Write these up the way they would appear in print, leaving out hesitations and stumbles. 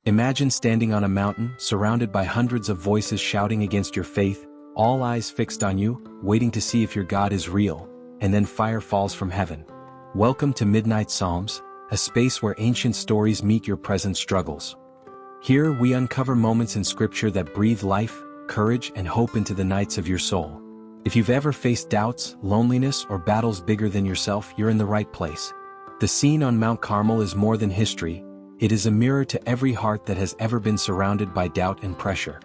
Imagine standing on a mountain, surrounded by hundreds of voices shouting against your faith, all eyes fixed on you, waiting to see if your God is real, and then fire falls from heaven. Welcome to Midnight Psalms, a space where ancient stories meet your present struggles. Here we uncover moments in Scripture that breathe life, courage, and hope into the nights of your soul. If you've ever faced doubts, loneliness, or battles bigger than yourself, you're in the right place. The scene on Mount Carmel is more than history. It is a mirror to every heart that has ever been surrounded by doubt and pressure.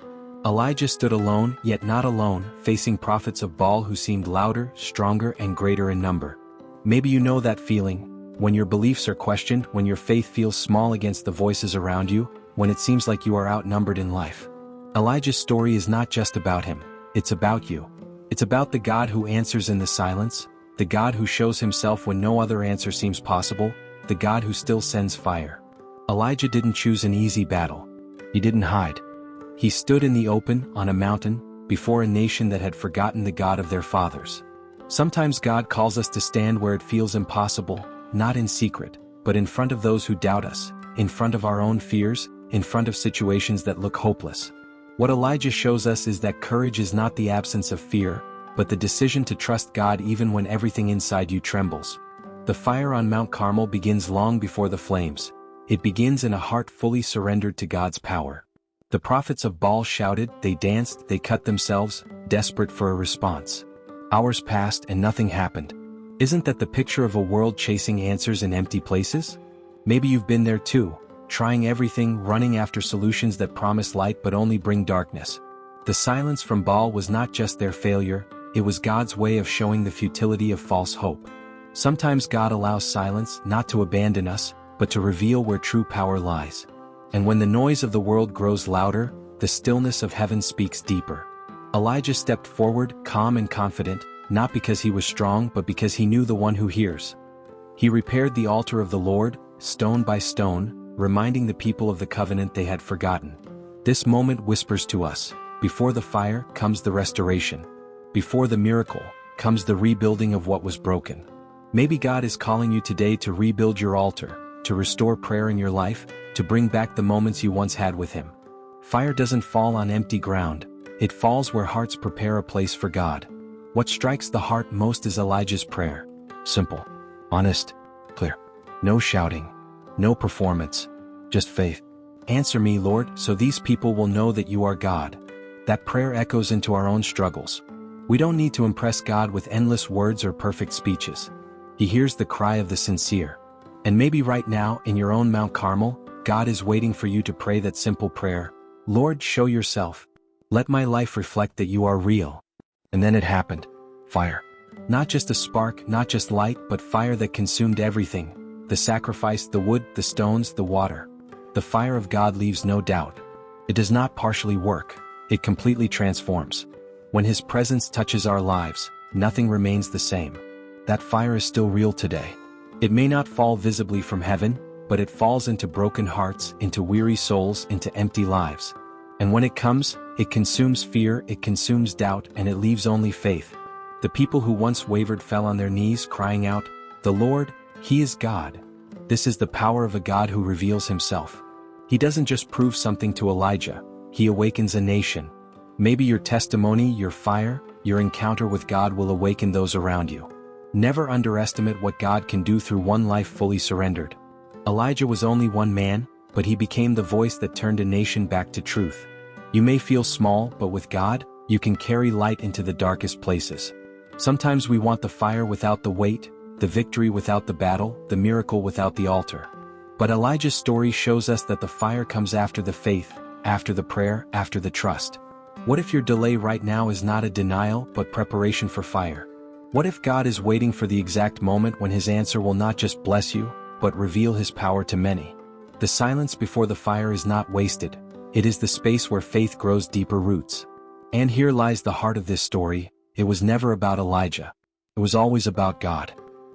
Elijah stood alone, yet not alone, facing prophets of Baal who seemed louder, stronger, and greater in number. Maybe you know that feeling, when your beliefs are questioned, when your faith feels small against the voices around you, when it seems like you are outnumbered in life. Elijah's story is not just about him, it's about you. It's about the God who answers in the silence, the God who shows himself when no other answer seems possible, the God who still sends fire. Elijah didn't choose an easy battle. He didn't hide. He stood in the open, on a mountain, before a nation that had forgotten the God of their fathers. Sometimes God calls us to stand where it feels impossible, not in secret, but in front of those who doubt us, in front of our own fears, in front of situations that look hopeless. What Elijah shows us is that courage is not the absence of fear, but the decision to trust God even when everything inside you trembles. The fire on Mount Carmel begins long before the flames. It begins in a heart fully surrendered to God's power. The prophets of Baal shouted, they danced, they cut themselves, desperate for a response. Hours passed and nothing happened. Isn't that the picture of a world chasing answers in empty places? Maybe you've been there too, trying everything, running after solutions that promise light but only bring darkness. The silence from Baal was not just their failure, it was God's way of showing the futility of false hope. Sometimes God allows silence not to abandon us, but to reveal where true power lies. And when the noise of the world grows louder, the stillness of heaven speaks deeper. Elijah stepped forward, calm and confident, not because he was strong but because he knew the one who hears. He repaired the altar of the Lord, stone by stone, reminding the people of the covenant they had forgotten. This moment whispers to us, before the fire comes the restoration. Before the miracle comes the rebuilding of what was broken. Maybe God is calling you today to rebuild your altar, to restore prayer in your life, to bring back the moments you once had with Him. Fire doesn't fall on empty ground, it falls where hearts prepare a place for God. What strikes the heart most is Elijah's prayer. Simple, honest, clear. No shouting, no performance, just faith. Answer me, Lord, so these people will know that you are God. That prayer echoes into our own struggles. We don't need to impress God with endless words or perfect speeches. He hears the cry of the sincere. And maybe right now, in your own Mount Carmel, God is waiting for you to pray that simple prayer. Lord, show yourself. Let my life reflect that you are real. And then it happened. Fire. Not just a spark, not just light, but fire that consumed everything. The sacrifice, the wood, the stones, the water. The fire of God leaves no doubt. It does not partially work. It completely transforms. When His presence touches our lives, nothing remains the same. That fire is still real today. It may not fall visibly from heaven, but it falls into broken hearts, into weary souls, into empty lives. And when it comes, it consumes fear, it consumes doubt, and it leaves only faith. The people who once wavered fell on their knees, crying out, "The Lord, He is God." This is the power of a God who reveals Himself. He doesn't just prove something to Elijah, He awakens a nation. Maybe your testimony, your fire, your encounter with God will awaken those around you. Never underestimate what God can do through one life fully surrendered. Elijah was only one man, but he became the voice that turned a nation back to truth. You may feel small, but with God, you can carry light into the darkest places. Sometimes we want the fire without the weight, the victory without the battle, the miracle without the altar. But Elijah's story shows us that the fire comes after the faith, after the prayer, after the trust. What if your delay right now is not a denial, but preparation for fire? What if God is waiting for the exact moment when His answer will not just bless you, but reveal His power to many? The silence before the fire is not wasted. It is the space where faith grows deeper roots. And here lies the heart of this story. It was never about Elijah. It was always about God.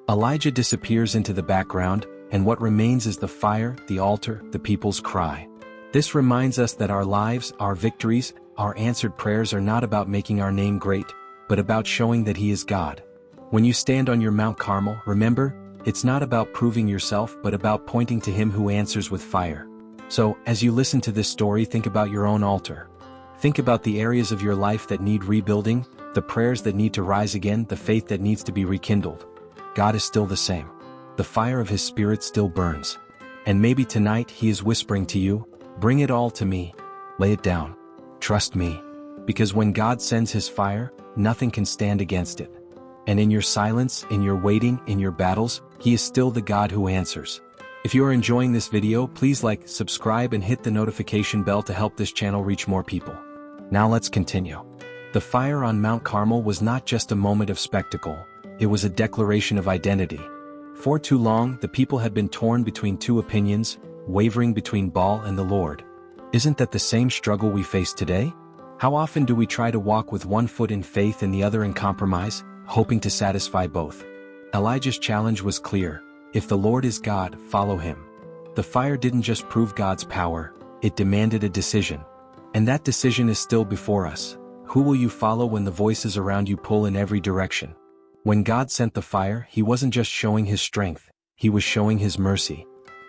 Elijah disappears into the background, and what remains is the fire, the altar, the people's cry. This reminds us that our lives, our victories, our answered prayers are not about making our name great, but about showing that He is God. When you stand on your Mount Carmel, remember, it's not about proving yourself but about pointing to Him who answers with fire. So, as you listen to this story, think about your own altar. Think about the areas of your life that need rebuilding, the prayers that need to rise again, the faith that needs to be rekindled. God is still the same. The fire of His Spirit still burns. And maybe tonight He is whispering to you, bring it all to me. Lay it down. Trust me. Because when God sends His fire, nothing can stand against it. And in your silence, in your waiting, in your battles, He is still the God who answers. If you are enjoying this video, please like, subscribe, and hit the notification bell to help this channel reach more people. Now let's continue. The fire on Mount Carmel was not just a moment of spectacle, it was a declaration of identity. For too long, the people had been torn between two opinions, wavering between Baal and the Lord. Isn't that the same struggle we face today? How often do we try to walk with one foot in faith and the other in compromise, hoping to satisfy both? Elijah's challenge was clear. If the Lord is God, follow Him. The fire didn't just prove God's power, it demanded a decision. And that decision is still before us. Who will you follow when the voices around you pull in every direction? When God sent the fire, He wasn't just showing His strength, He was showing His mercy.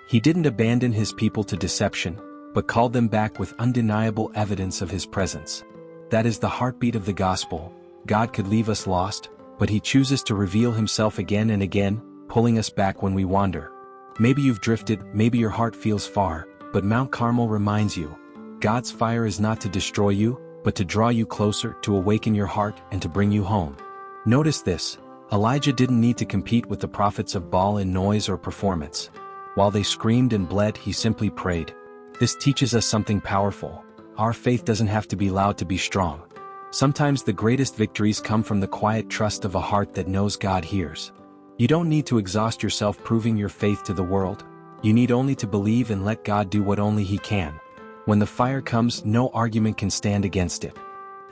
He didn't abandon His people to deception, but called them back with undeniable evidence of His presence. That is the heartbeat of the gospel. God could leave us lost, but He chooses to reveal Himself again and again, pulling us back when we wander. Maybe you've drifted, maybe your heart feels far, but Mount Carmel reminds you, God's fire is not to destroy you, but to draw you closer, to awaken your heart, and to bring you home. Notice this, Elijah didn't need to compete with the prophets of Baal in noise or performance. While they screamed and bled, he simply prayed. This teaches us something powerful. Our faith doesn't have to be loud to be strong. Sometimes the greatest victories come from the quiet trust of a heart that knows God hears. You don't need to exhaust yourself proving your faith to the world. You need only to believe and let God do what only He can. When the fire comes, no argument can stand against it.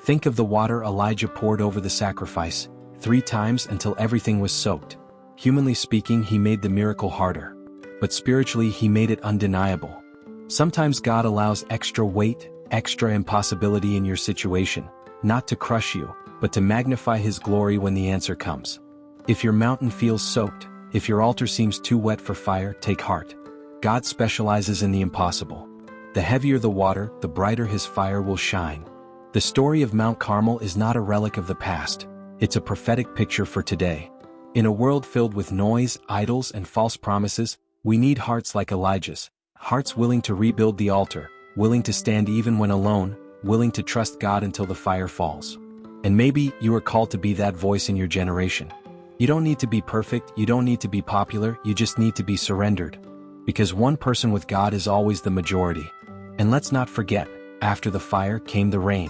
Think of the water Elijah poured over the sacrifice, 3 times until everything was soaked. Humanly speaking, he made the miracle harder. But spiritually, He made it undeniable. Sometimes God allows extra weight, extra impossibility in your situation, not to crush you, but to magnify His glory when the answer comes. If your mountain feels soaked, if your altar seems too wet for fire, take heart. God specializes in the impossible. The heavier the water, the brighter His fire will shine. The story of Mount Carmel is not a relic of the past. It's a prophetic picture for today. In a world filled with noise, idols, and false promises, we need hearts like Elijah's. Hearts willing to rebuild the altar, willing to stand even when alone, willing to trust God until the fire falls. And maybe you are called to be that voice in your generation. You don't need to be perfect, you don't need to be popular, you just need to be surrendered. Because one person with God is always the majority. And let's not forget, after the fire came the rain.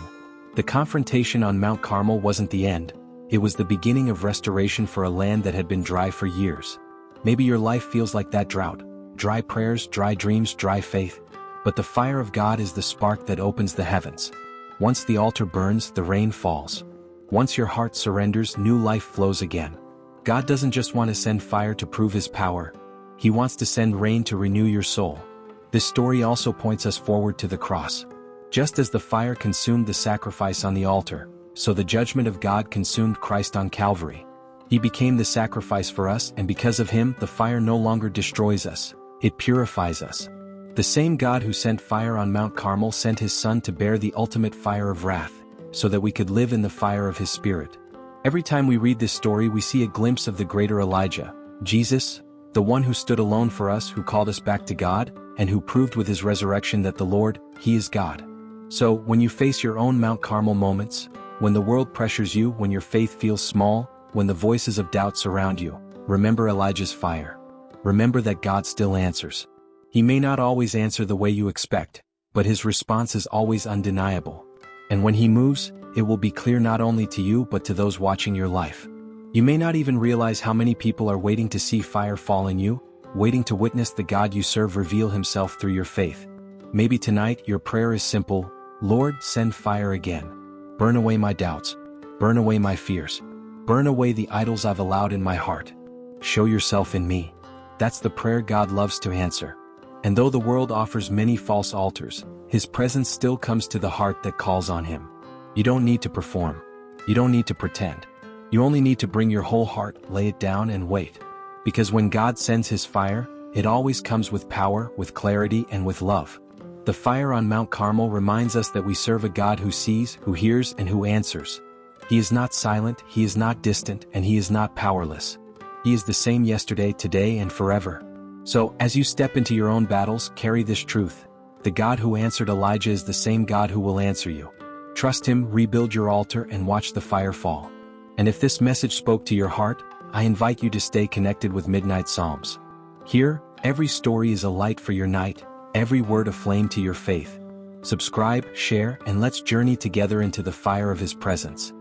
The confrontation on Mount Carmel wasn't the end, it was the beginning of restoration for a land that had been dry for years. Maybe your life feels like that drought. Dry prayers, dry dreams, dry faith. But the fire of God is the spark that opens the heavens. Once the altar burns, the rain falls. Once your heart surrenders, new life flows again. God doesn't just want to send fire to prove His power. He wants to send rain to renew your soul. This story also points us forward to the cross. Just as the fire consumed the sacrifice on the altar, so the judgment of God consumed Christ on Calvary. He became the sacrifice for us, and because of Him, the fire no longer destroys us, it purifies us. The same God who sent fire on Mount Carmel sent His Son to bear the ultimate fire of wrath, so that we could live in the fire of His Spirit. Every time we read this story, we see a glimpse of the greater Elijah, Jesus, the one who stood alone for us, who called us back to God, and who proved with His resurrection that the Lord, He is God. So, when you face your own Mount Carmel moments, when the world pressures you, when your faith feels small, when the voices of doubt surround you, remember Elijah's fire. Remember that God still answers. He may not always answer the way you expect, but His response is always undeniable. And when He moves, it will be clear not only to you but to those watching your life. You may not even realize how many people are waiting to see fire fall in you, waiting to witness the God you serve reveal Himself through your faith. Maybe tonight your prayer is simple: Lord, send fire again. Burn away my doubts. Burn away my fears. Burn away the idols I've allowed in my heart. Show yourself in me. That's the prayer God loves to answer. And though the world offers many false altars, His presence still comes to the heart that calls on Him. You don't need to perform. You don't need to pretend. You only need to bring your whole heart, lay it down, and wait. Because when God sends His fire, it always comes with power, with clarity, and with love. The fire on Mount Carmel reminds us that we serve a God who sees, who hears, and who answers. He is not silent, he is not distant, and he is not powerless. He is the same yesterday, today, and forever. So, as you step into your own battles, carry this truth. The God who answered Elijah is the same God who will answer you. Trust him, rebuild your altar, and watch the fire fall. And if this message spoke to your heart, I invite you to stay connected with Midnight Psalms. Here, every story is a light for your night, every word a flame to your faith. Subscribe, share, and let's journey together into the fire of his presence.